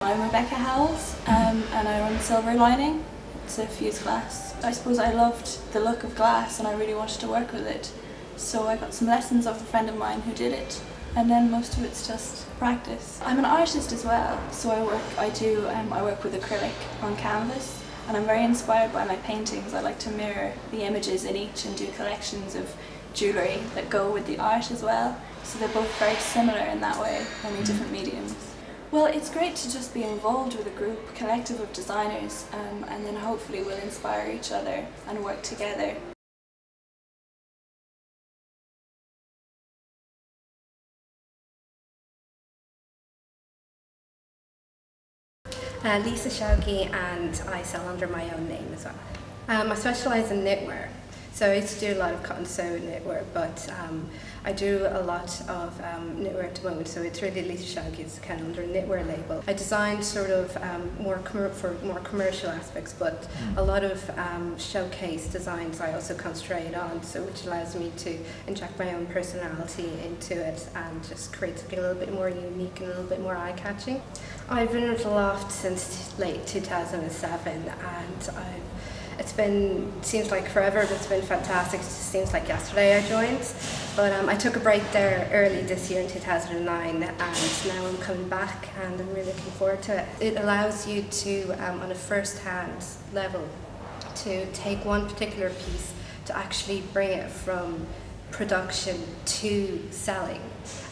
I'm Rebecca Howells and I run Silver Lining. It's a fuse glass. I suppose I loved the look of glass and I really wanted to work with it. So I got some lessons off a friend of mine who did it, and then most of it's just practice. I'm an artist as well, so I work with acrylic on canvas, and I'm very inspired by my paintings. I like to mirror the images in each and do collections of jewellery that go with the art as well. So they're both very similar in that way, only different mediums. Well, it's great to just be involved with a group, collective of designers, and then hopefully we'll inspire each other and work together. Lisa Shauki, and I sell under my own name as well. I specialise in knitwear, so I used to do a lot of cotton sew knitwear, but I do a lot of knitwear at the moment, so it's really Lisa Shauki's kind of under a knitwear label. I designed sort of for more commercial aspects, but a lot of showcase designs I also concentrate on, so which allows me to inject my own personality into it and just create something a little bit more unique and a little bit more eye-catching. I've been with Loft since late 2007, and seems like forever, but it's been fantastic. It just seems like yesterday I joined, but I took a break there early this year in 2009, and now I'm coming back and I'm really looking forward to it. It allows you to, on a first-hand level, to take one particular piece to actually bring it from production to selling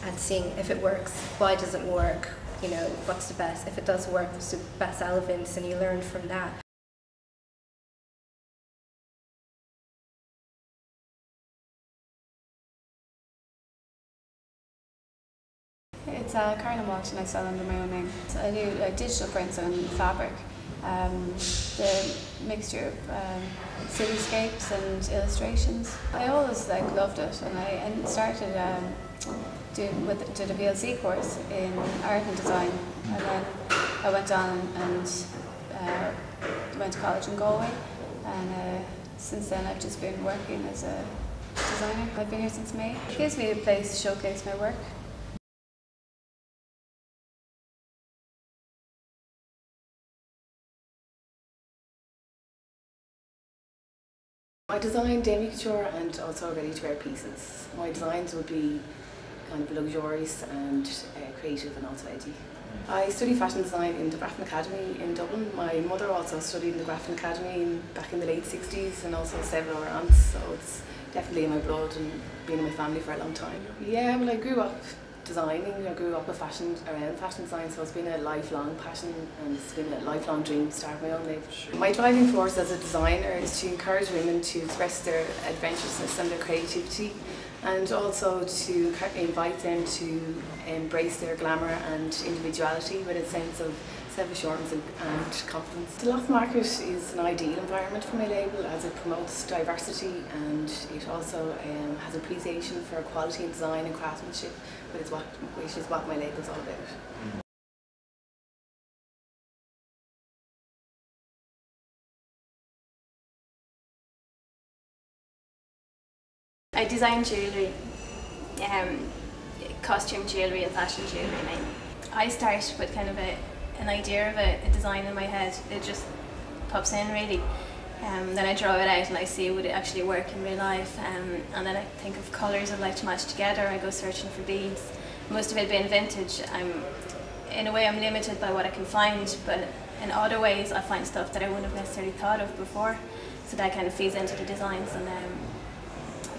and seeing if it works, why does it work, you know, what's the best, if it does work, what's the best elements, and you learn from that. It's Carolyn Walsh and I sell under my own name. So I do digital prints on fabric, the mixture of cityscapes and illustrations. I always loved it, and I started did a VLC course in art and design, and then I went on and went to college in Galway, and since then I've just been working as a designer. I've been here since May. It gives me a place to showcase my work. I design demi couture and also ready-to-wear pieces. My designs would be kind of luxurious and creative and also edgy. I studied fashion design in the Grafton Academy in Dublin. My mother also studied in the Grafton Academy back in the late 60s, and also several of her aunts, so it's definitely in my blood and been in my family for a long time. Yeah, well, I grew up designing. I grew up with around fashion design, so it's been a lifelong passion and it's been a lifelong dream to start my own label. My driving force as a designer is to encourage women to express their adventurousness and their creativity, and also to invite them to embrace their glamour and individuality with a sense of self-assurance and confidence. The Loft Market is an ideal environment for my label, as it promotes diversity and it also has appreciation for quality in design and craftsmanship, which is what my label is all about. I design jewellery, costume jewellery and fashion jewellery mainly. I start with kind of an idea of a design in my head. It just pops in really. Then I draw it out and I see would it actually work in real life, and then I think of colours I'd like to match together. I go searching for beads. Most of it being vintage, in a way I'm limited by what I can find, but in other ways I find stuff that I wouldn't have necessarily thought of before, so that kind of feeds into the designs and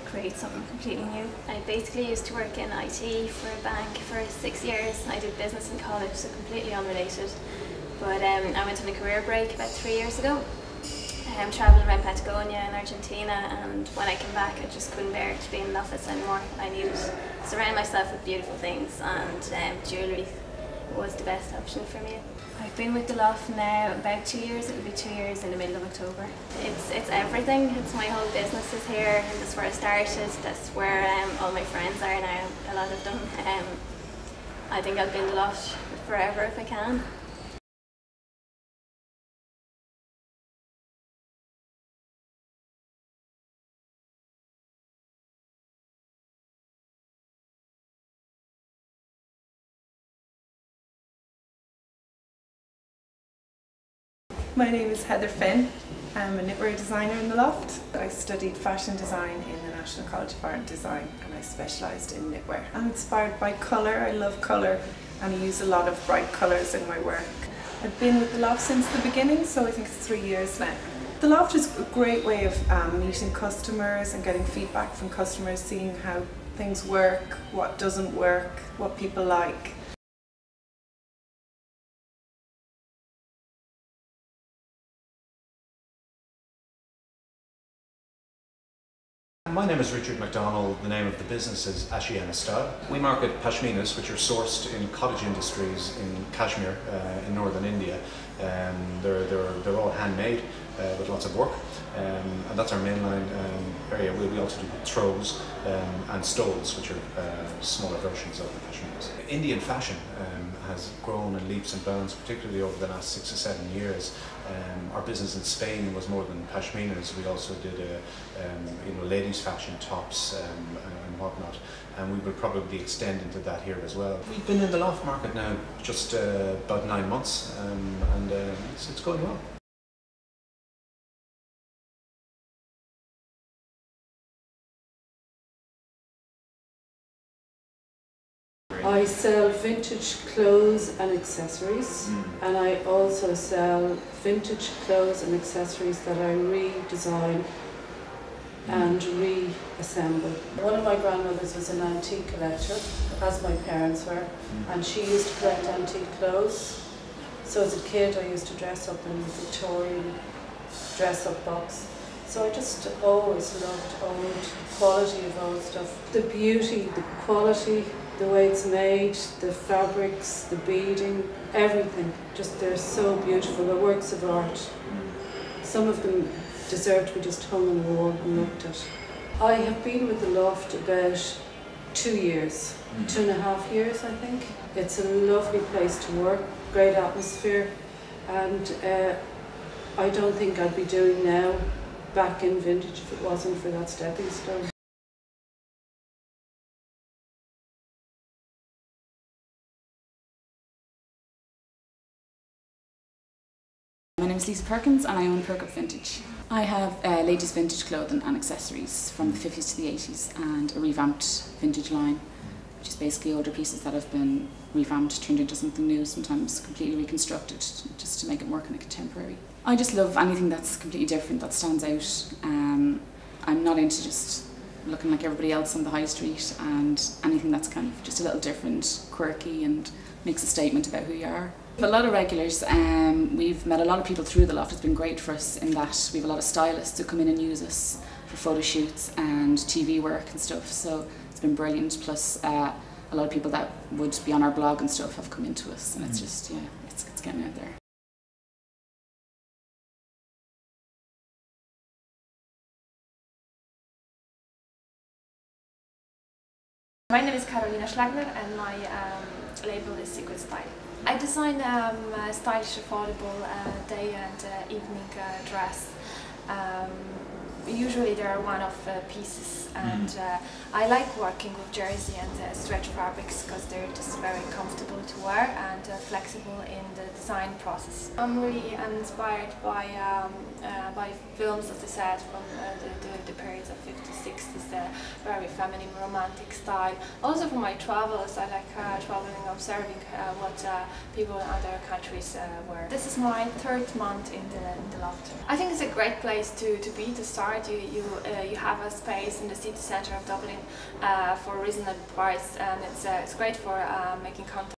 create something completely new. I basically used to work in IT for a bank for 6 years. I did business in college, so completely unrelated. But I went on a career break about 3 years ago. Travelled around Patagonia in Argentina, and when I came back I just couldn't bear to be in the office anymore. I needed to surround myself with beautiful things, and jewellery was the best option for me. I've been with the Loft now about 2 years. It'll be 2 years in the middle of October. It's everything. It's my whole business is here, and that's where I started. That's where all my friends are now, a lot of them. I think I'll be in the Loft forever if I can. My name is Heather Finn. I'm a knitwear designer in the Loft. I studied fashion design in the National College of Art and Design and I specialised in knitwear. I'm inspired by colour, I love colour and I use a lot of bright colours in my work. I've been with the Loft since the beginning, so I think it's 3 years now. The Loft is a great way of meeting customers and getting feedback from customers, seeing how things work, what doesn't work, what people like. My name is Richard MacDonald. The name of the business is Ashiana Style. We market pashminas, which are sourced in cottage industries in Kashmir in northern India. They're all handmade with lots of work, and that's our mainline area. We also do throws and stoles, which are smaller versions of the pashminas. Indian fashion has grown in leaps and bounds, particularly over the last 6 or 7 years. Our business in Spain was more than pashminas. We also did ladies' fashion, tops and whatnot, and we will probably extend into that here as well. We've been in the Loft Market now just about 9 months, and it's going well. I sell vintage clothes and accessories, and I also sell vintage clothes and accessories that I redesign and reassemble. One of my grandmothers was an antique collector, as my parents were, and she used to collect antique clothes. So as a kid I used to dress up in a Victorian dress-up box. So I just always loved old, quality of old stuff. The beauty, the quality, the way it's made, the fabrics, the beading, everything. Just they're so beautiful, they're works of art. Some of them deserve to be just hung on the wall and looked at. I have been with the Loft about 2 years, 2.5 years I think. It's a lovely place to work, great atmosphere, and I don't think I'd be doing now back in vintage if it wasn't for that stepping stone. My name is Lisa Perkins and I own Perk Up Vintage. I have ladies' vintage clothing and accessories from the 50s to the 80s and a revamped vintage line, which is basically older pieces that have been revamped, turned into something new, sometimes completely reconstructed just to make it more kind of contemporary. I just love anything that's completely different, that stands out. I'm not into just looking like everybody else on the high street, and anything that's kind of just a little different, quirky, and makes a statement about who you are. We have a lot of regulars. We've met a lot of people through the Loft. It's been great for us in that we have a lot of stylists who come in and use us for photo shoots and TV work and stuff, so it's been brilliant. Plus a lot of people that would be on our blog and stuff have come into us, and it's just, yeah, it's getting out there. My name is Carolina Schlagner and my label is Secret Style. I design stylish, affordable day and evening dress. Usually they are one-off pieces, and I like working with jersey and stretch fabrics because they're just very comfortable to wear and flexible in the design process. I'm really inspired by films, as I said, from the periods of 50s, 60s, the very feminine, romantic style. Also from my travels, I like traveling and observing what people in other countries wear. This is my 3rd month in the Loft. I think it's a great place to be, to start. You have a space in the city centre of Dublin for a reasonable price, and it's great for making contact.